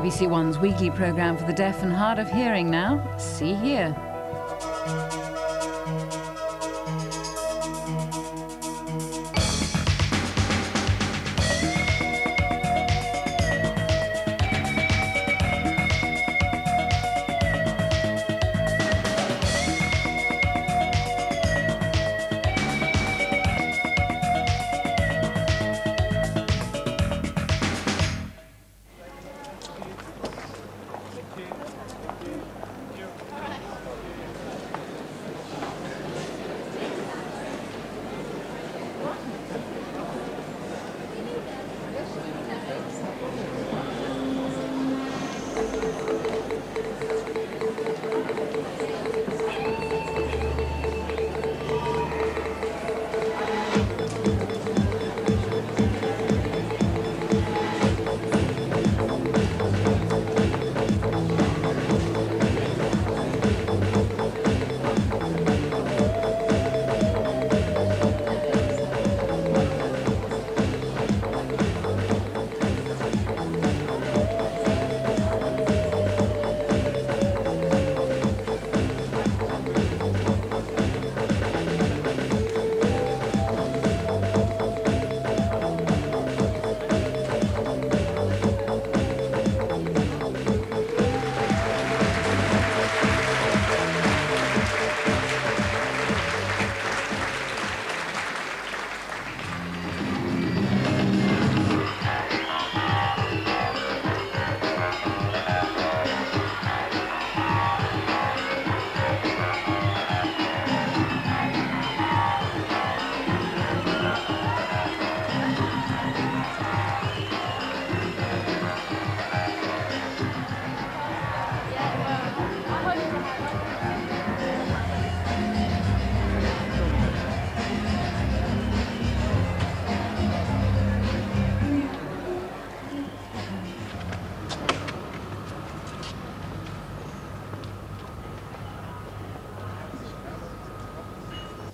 BBC One's weekly programme for the deaf and hard of hearing now. See here.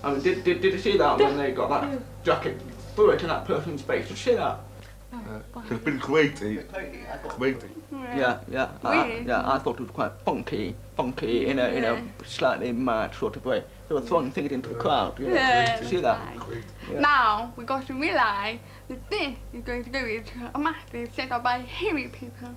I mean, did you see that when they got that jacket, threw it in that person's face? Did you see that? It's been weighty. Yeah. I thought it was quite funky in a slightly mad sort of way. They were throwing things into the crowd. Did you see that? Yeah. Now we've got to realise that this is going to go into a massive set-up by hearing people.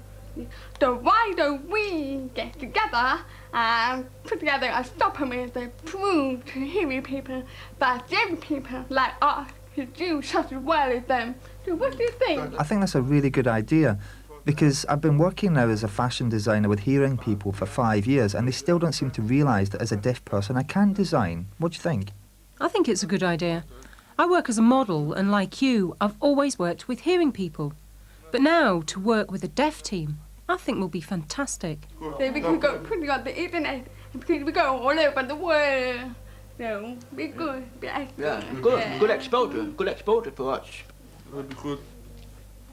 So why don't we get together and put together a supplement that proves to hearing people that deaf people like us could do just as well as them. So what do you think? I think that's a really good idea, because I've been working now as a fashion designer with hearing people for 5 years, and they still don't seem to realise that as a deaf person I can design. What do you think? I think it's a good idea. I work as a model, and like you, I've always worked with hearing people. But now, to work with a deaf team, I think will be fantastic. So we can go put it on the internet, and we go all over the world. So, be good, be excellent. Yeah, good exposure for us. That'd be good.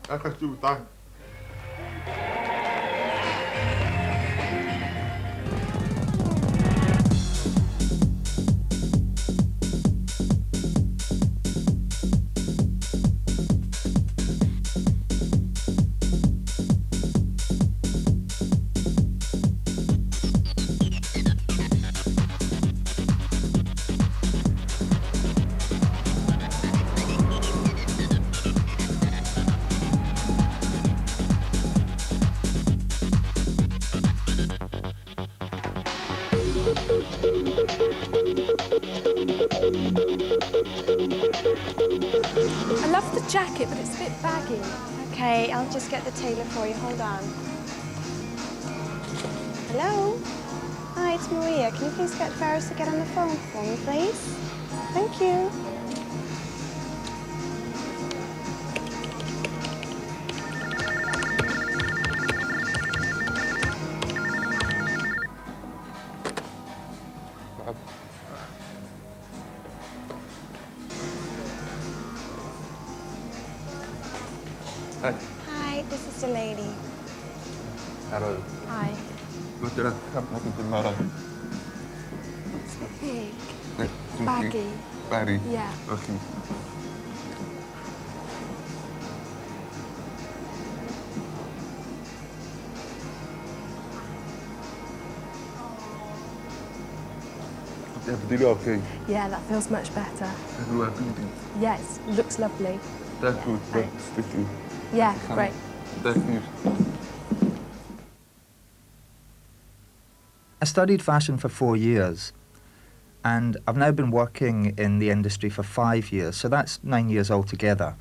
I can do that. I love the jacket, but it's a bit baggy. Okay, I'll just get the tailor for you. Hold on. Hello? Hi, it's Maria. Can you please get Ferris to get on the phone for me, please? Thank you. Hi. Hi, this is the lady. Hello. Hi. Wat er gaat met de mara? It's a bit big. Nee, Baggy. Barry. Yeah. Okay. Everything okay? Yeah, that feels much better. You are good. Yes, looks lovely. That's good. Thanks. Thank you. Yeah, great. Thank you. I studied fashion for 4 years, and I've now been working in the industry for 5 years, so that's 9 years altogether.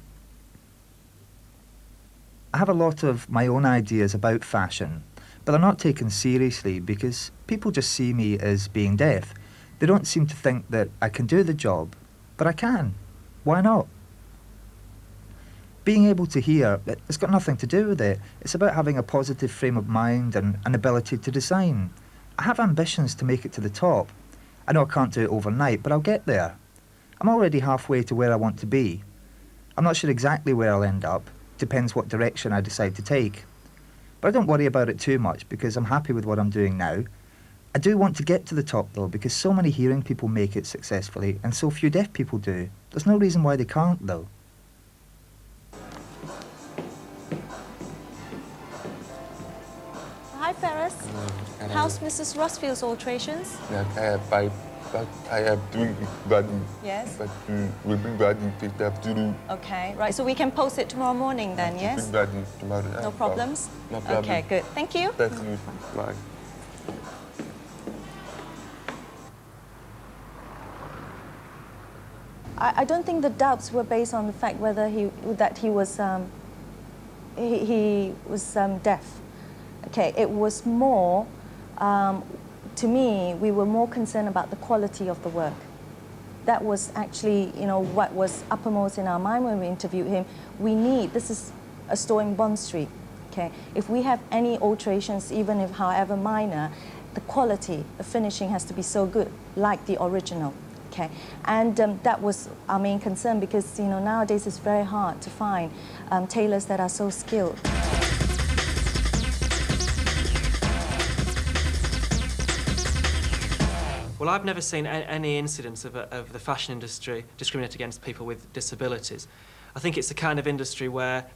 I have a lot of my own ideas about fashion, but they're not taken seriously because people just see me as being deaf. They don't seem to think that I can do the job, but I can. Why not? Being able to hear, it's got nothing to do with it. It's about having a positive frame of mind and an ability to design. I have ambitions to make it to the top. I know I can't do it overnight, but I'll get there. I'm already halfway to where I want to be. I'm not sure exactly where I'll end up. Depends what direction I decide to take. But I don't worry about it too much because I'm happy with what I'm doing now. I do want to get to the top though because so many hearing people make it successfully and so few deaf people do. There's no reason why they can't though. Hi, Ferris. How's Mrs. Rossfield's alterations? Yeah, I have 5, but I have 3 body. Yes. But with big body, they have to do. Okay, right. So we can post it tomorrow morning then, yes? Big body tomorrow. No problems? No problem. Okay, good. Thank you. Thank you. Bye. I don't think the doubts were based on the fact whether he was deaf. Okay, it was more, to me, we were more concerned about the quality of the work. That was actually, you know, what was uppermost in our mind when we interviewed him. This is a store in Bond Street, okay? If we have any alterations, even if however minor, the quality, the finishing has to be so good, like the original. Okay, and that was our main concern because, you know, nowadays it's very hard to find tailors that are so skilled. Well, I've never seen any incidents of the fashion industry discriminate against people with disabilities. I think it's the kind of industry where,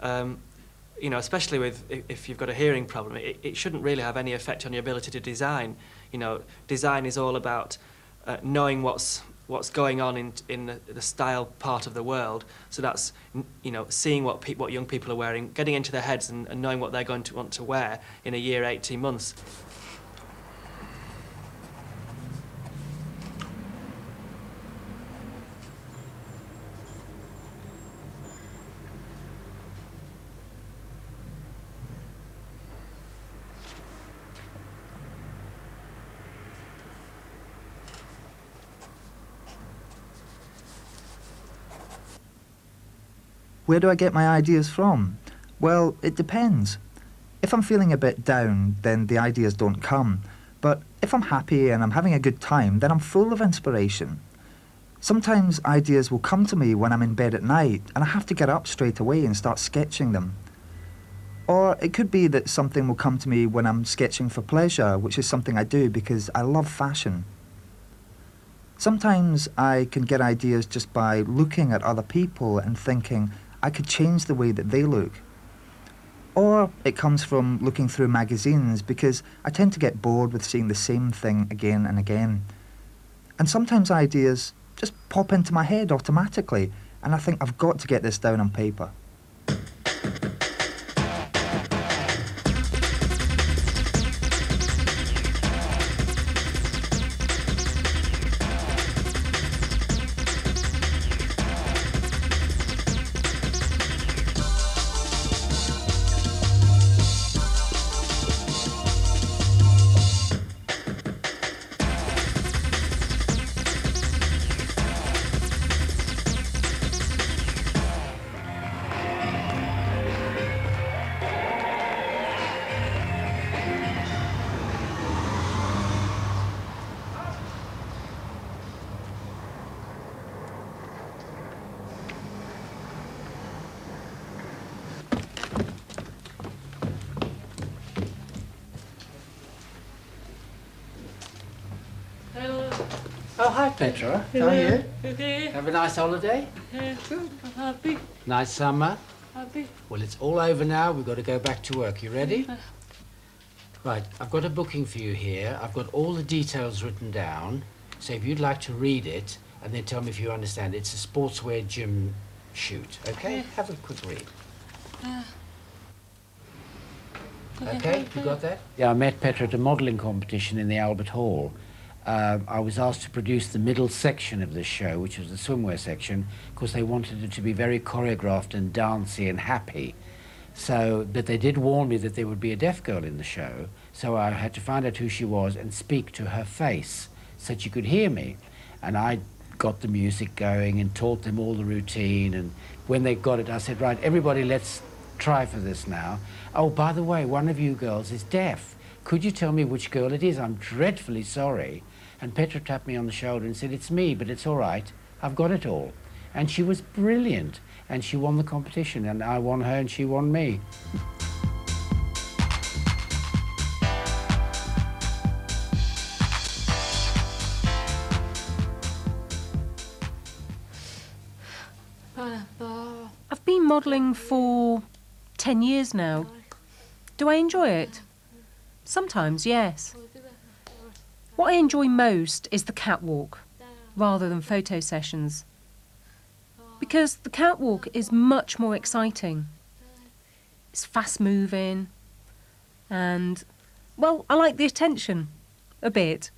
you know, especially if you've got a hearing problem, it shouldn't really have any effect on your ability to design. You know, design is all about knowing what's going on in the style part of the world. So that's, you know, seeing what young people are wearing, getting into their heads and knowing what they're going to want to wear in a year, 18 months. Where do I get my ideas from? Well, it depends. If I'm feeling a bit down, then the ideas don't come. But if I'm happy and I'm having a good time, then I'm full of inspiration. Sometimes ideas will come to me when I'm in bed at night and I have to get up straight away and start sketching them. Or it could be that something will come to me when I'm sketching for pleasure, which is something I do because I love fashion. Sometimes I can get ideas just by looking at other people and thinking, I could change the way that they look. Or it comes from looking through magazines because I tend to get bored with seeing the same thing again and again. And sometimes ideas just pop into my head automatically and I think I've got to get this down on paper. Oh, hi, Petra. How are you? Have a nice holiday? Good, happy, Nice summer? happy. Well, it's all over now. We've got to go back to work. You ready? Right, I've got a booking for you here. I've got all the details written down. So if you'd like to read it and then tell me if you understand, it's a sportswear gym shoot. Okay? Have a quick read. Okay, you got that? Yeah, I met Petra at a modelling competition in the Albert Hall. I was asked to produce the middle section of this show, which was the swimwear section, because they wanted it to be very choreographed and dancey and happy. So, but they did warn me that there would be a deaf girl in the show, so I had to find out who she was and speak to her face so that she could hear me. And I got the music going and taught them all the routine, and when they got it, I said, right, everybody, let's try for this now. Oh, by the way, one of you girls is deaf. Could you tell me which girl it is? I'm dreadfully sorry. And Petra tapped me on the shoulder and said, it's me, but it's all right. I've got it all. And she was brilliant. And she won the competition, and I won her and she won me. I've been modelling for 10 years now. Do I enjoy it? Sometimes, yes. What I enjoy most is the catwalk, rather than photo sessions. Because the catwalk is much more exciting. It's fast-moving, and, well, I like the attention, a bit.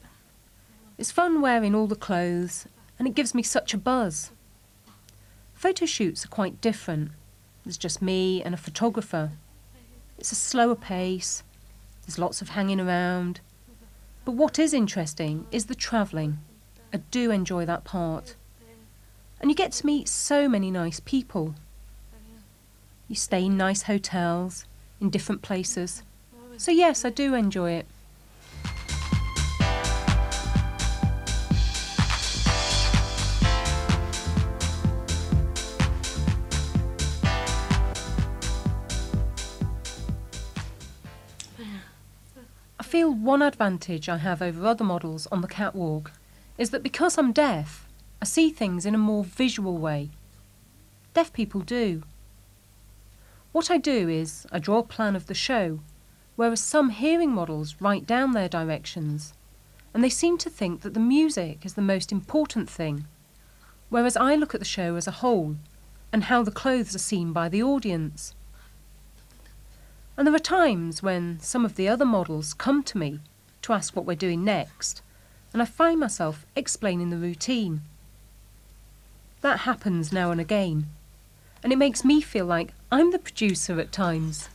It's fun wearing all the clothes, and it gives me such a buzz. Photo shoots are quite different. There's just me and a photographer. It's a slower pace, there's lots of hanging around. But what is interesting is the travelling. I do enjoy that part. And you get to meet so many nice people. You stay in nice hotels, in different places. So yes, I do enjoy it. I feel one advantage I have over other models on the catwalk is that because I'm deaf, I see things in a more visual way. Deaf people do. What I do is I draw a plan of the show, whereas some hearing models write down their directions, and they seem to think that the music is the most important thing, whereas I look at the show as a whole and how the clothes are seen by the audience. And there are times when some of the other models come to me to ask what we're doing next, and I find myself explaining the routine. That happens now and again, and it makes me feel like I'm the producer at times.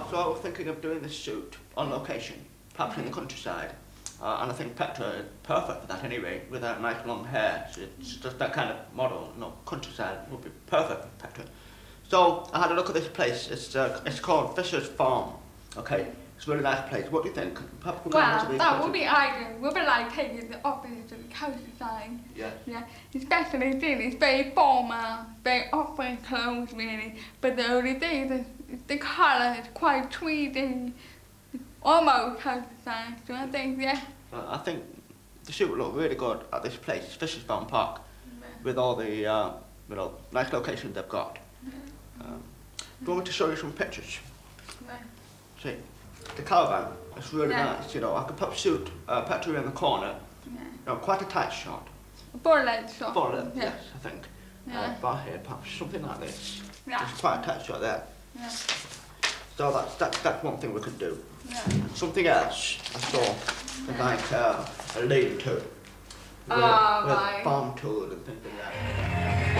So I was thinking of doing this shoot on location, perhaps in the countryside. And I think Petra is perfect for that anyway, with that nice long hair. It's just that kind of model, countryside would be perfect for Petra. So I had a look at this place. It's called Fisher's Farm. Okay, it's a really nice place. What do you think? Perhaps Well, that would be ideal. We'll be like taking the opposite to the countryside. Yeah. Yeah. Especially then it's very formal, very open clothes really. But the only thing is the colour is quite tweedy, almost countryside. So I think, yeah. I think the shoot would look really good at this place, Fisher's Farm Park, with all the nice locations they've got. Do you want me to show you some pictures? See, the caravan is really nice, I could perhaps shoot Petra in the corner, quite a tight shot. Four-leg shot. Four-leg, yes, I think. Bar here, perhaps something like this. Yeah. Just quite a tight shot there. Yeah. So that's one thing we could do. Yeah. Something else I saw, like a lean-to with right. farm tools and things like that.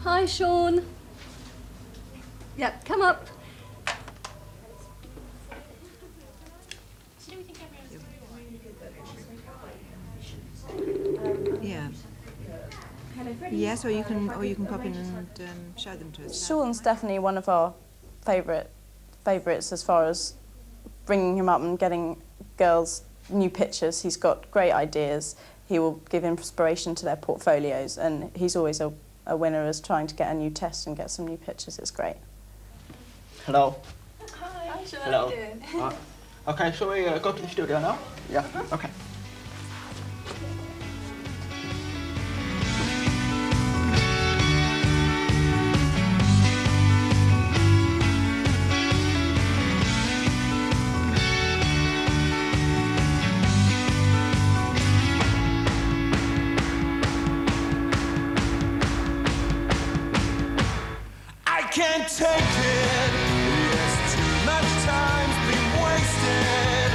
Hi, Sean. Yep, come up. Yeah. Yes, or you can pop in and show them to us. Sean's definitely one of our favourites as far as bringing him up and getting girls new pictures. He's got great ideas. He will give inspiration to their portfolios, and he's always a winner as trying to get a new test and get some new pictures. It's great. Hello. Hi, Sean. Hello. How you doing? Okay, shall we go to the studio now? Yeah. Okay. Can't take it. Yes, too much time's been wasted.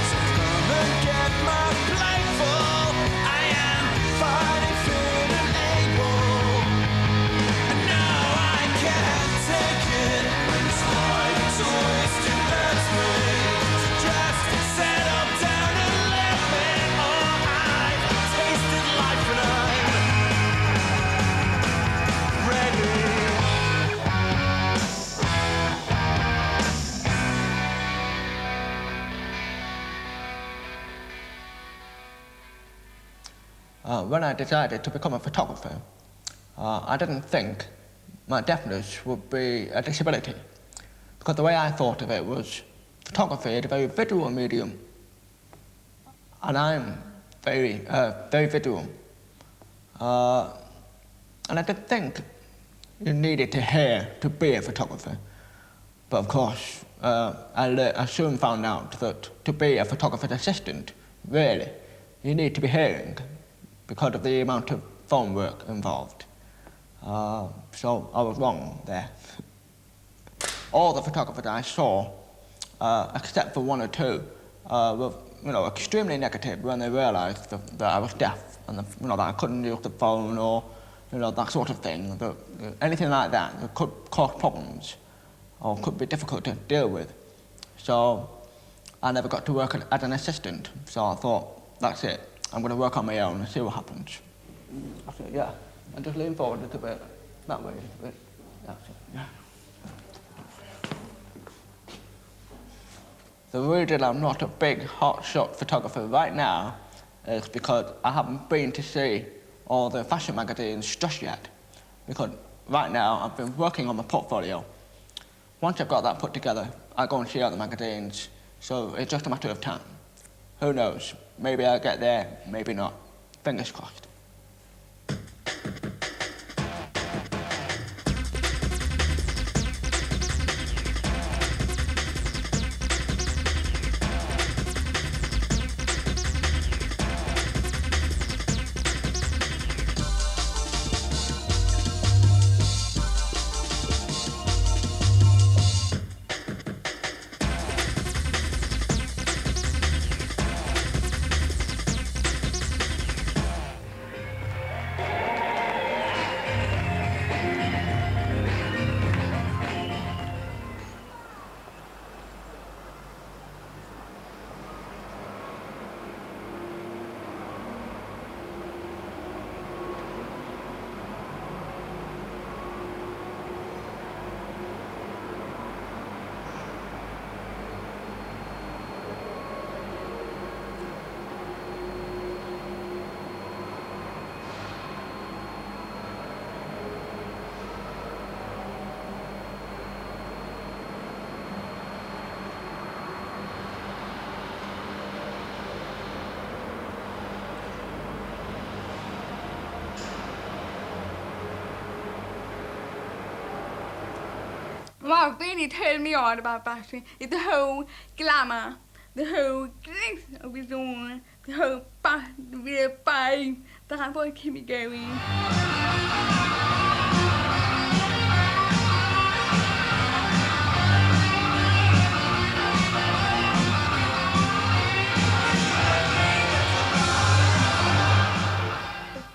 So come and get my plate full. I am fighting fit and able. And now I can't take it. When it's life's a waste, it hurts me. So just settle down and let me. Oh, I've tasted life and I'm ready. When I decided to become a photographer, I didn't think my deafness would be a disability, because the way I thought of it was photography is a very visual medium, and I'm very visual. And I did think you needed to hear to be a photographer, but of course I soon found out that to be a photographer's assistant, really, you need to be hearing, because of the amount of phone work involved. So I was wrong there. All the photographers I saw, except for one or two, were extremely negative when they realised that I was deaf and that I couldn't use the phone or that sort of thing. Anything like that could cause problems or could be difficult to deal with. So I never got to work as an assistant. So I thought, that's it. I'm going to work on my own and see what happens. I said, yeah, and just lean forward a little bit, that way a little bit. That's it, yeah. The reason I'm not a big hotshot photographer right now is because I haven't been to see all the fashion magazines just yet. Because right now I've been working on my portfolio. Once I've got that put together, I go and see other magazines, so it's just a matter of time. Who knows? Maybe I'll get there, maybe not. Fingers crossed. What really turned me on about fashion is the whole glamour, the whole glitz of it all, the whole real vibe. That's what keeps me going.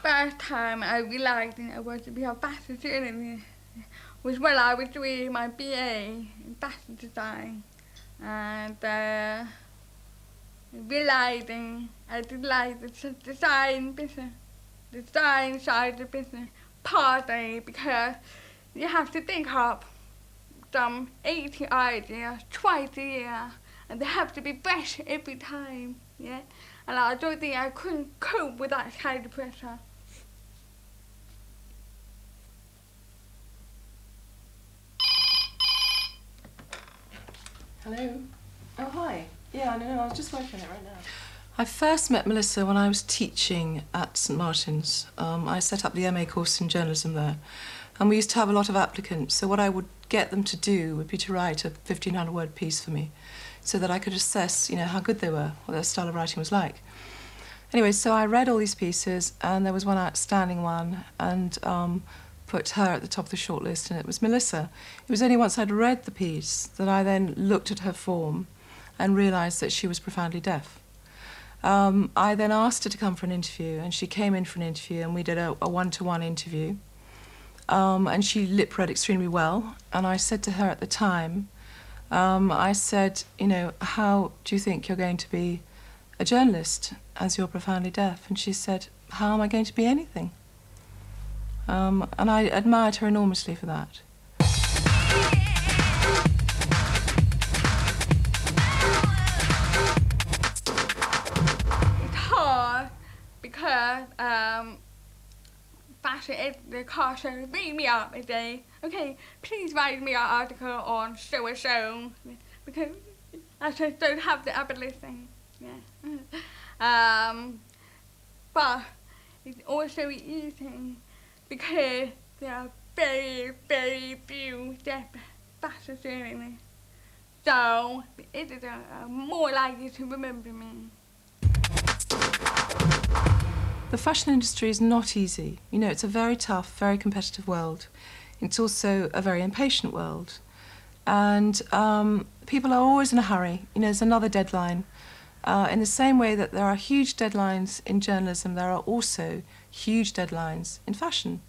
First time I realised I wanted to be a fashion journalist was when I was doing my BA in fashion design, and realising I did like the design business, design side of the business partly because you have to think of some 80 ideas twice a year, and they have to be fresh every time, yeah. And I don't think I couldn't cope with that kind of pressure. Hello. Oh, hi. Yeah, no, I was just working on it right now. I first met Melissa when I was teaching at St Martin's. I set up the MA course in journalism there, and we used to have a lot of applicants, so what I would get them to do would be to write a 1,500-word piece for me so that I could assess, how good they were, what their style of writing was like. Anyway, so I read all these pieces, and there was one outstanding one, and put her at the top of the shortlist, and it was Melissa. It was only once I'd read the piece that I then looked at her form and realised that she was profoundly deaf. I then asked her to come for an interview, and she came in for an interview, and we did a one-to-one interview. And she lip-read extremely well, and I said to her at the time, I said, how do you think you're going to be a journalist as you're profoundly deaf? And she said, how am I going to be anything? And I admired her enormously for that. It's hard because fashion the car show beat me up a day. Okay, please write me an article on so and so because I just don't have the ability. Yeah. But it's also easy because there are very, very few deaf fashion journalists. So it is more likely to remember me. The fashion industry is not easy. It's a very tough, very competitive world. It's also a very impatient world. And people are always in a hurry. There's another deadline. In the same way that there are huge deadlines in journalism, there are also huge deadlines in fashion.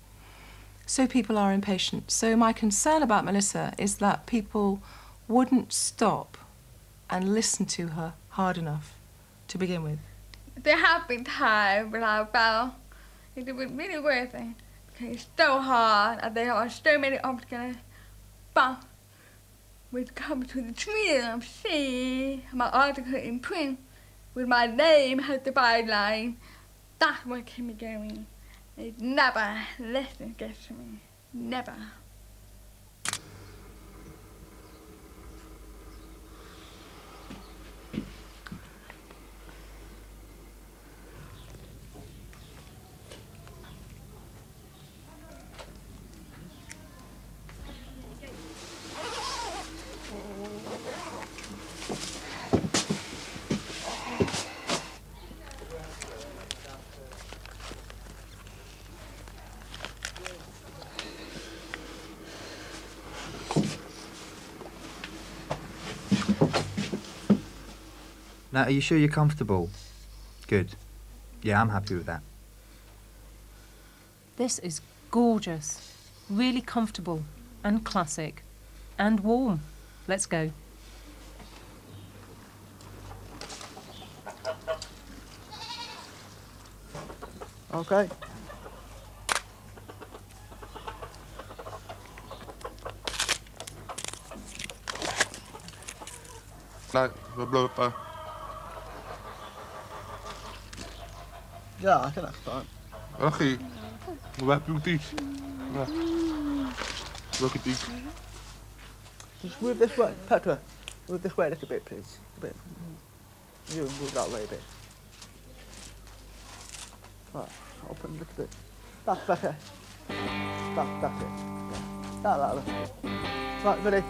So people are impatient. So my concern about Melissa is that people wouldn't stop and listen to her hard enough to begin with. There have been times when I felt it was really worth it because it's so hard and there are so many obstacles. But when it comes to the freedom of seeing my article in print with my name as the byline, that's what keeps me going. It never lets it get to me. Never. Now, are you sure you're comfortable? Good. Yeah, I'm happy with that. This is gorgeous. Really comfortable and classic and warm. Let's go. Okay. Nej, vad blöpa. Ja, I think that's fine. Okay. Wat heb je teeth? Welke teeth? Just move this way, Petra. Move this way a little bit, please. A bit. You move that way a bit. Right, open a little bit. That's better. That's it. Yeah. That little bit. Right, ready?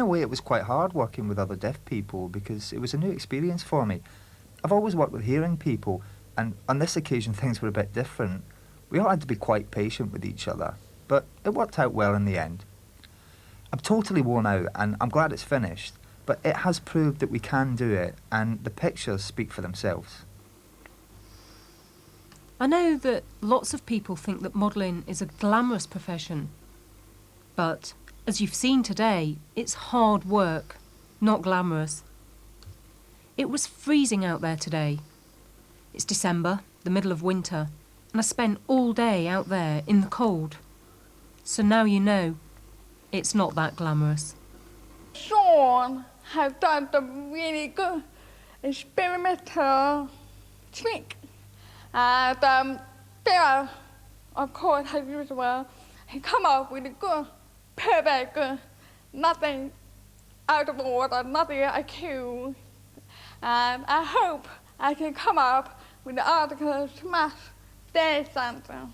a way, it was quite hard working with other deaf people because it was a new experience for me. I've always worked with hearing people, and on this occasion things were a bit different. We all had to be quite patient with each other, but it worked out well in the end. I'm totally worn out, and I'm glad it's finished, but it has proved that we can do it, and the pictures speak for themselves. I know that lots of people think that modelling is a glamorous profession, but as you've seen today, it's hard work, not glamorous. It was freezing out there today. It's December, the middle of winter, and I spent all day out there in the cold. So now you know, it's not that glamorous. Sean has done a really good experimental trick. And there, of course, as usual, he come up with a good, perfect, nothing out of order, nothing accused. And I hope I can come up with the article smash their something.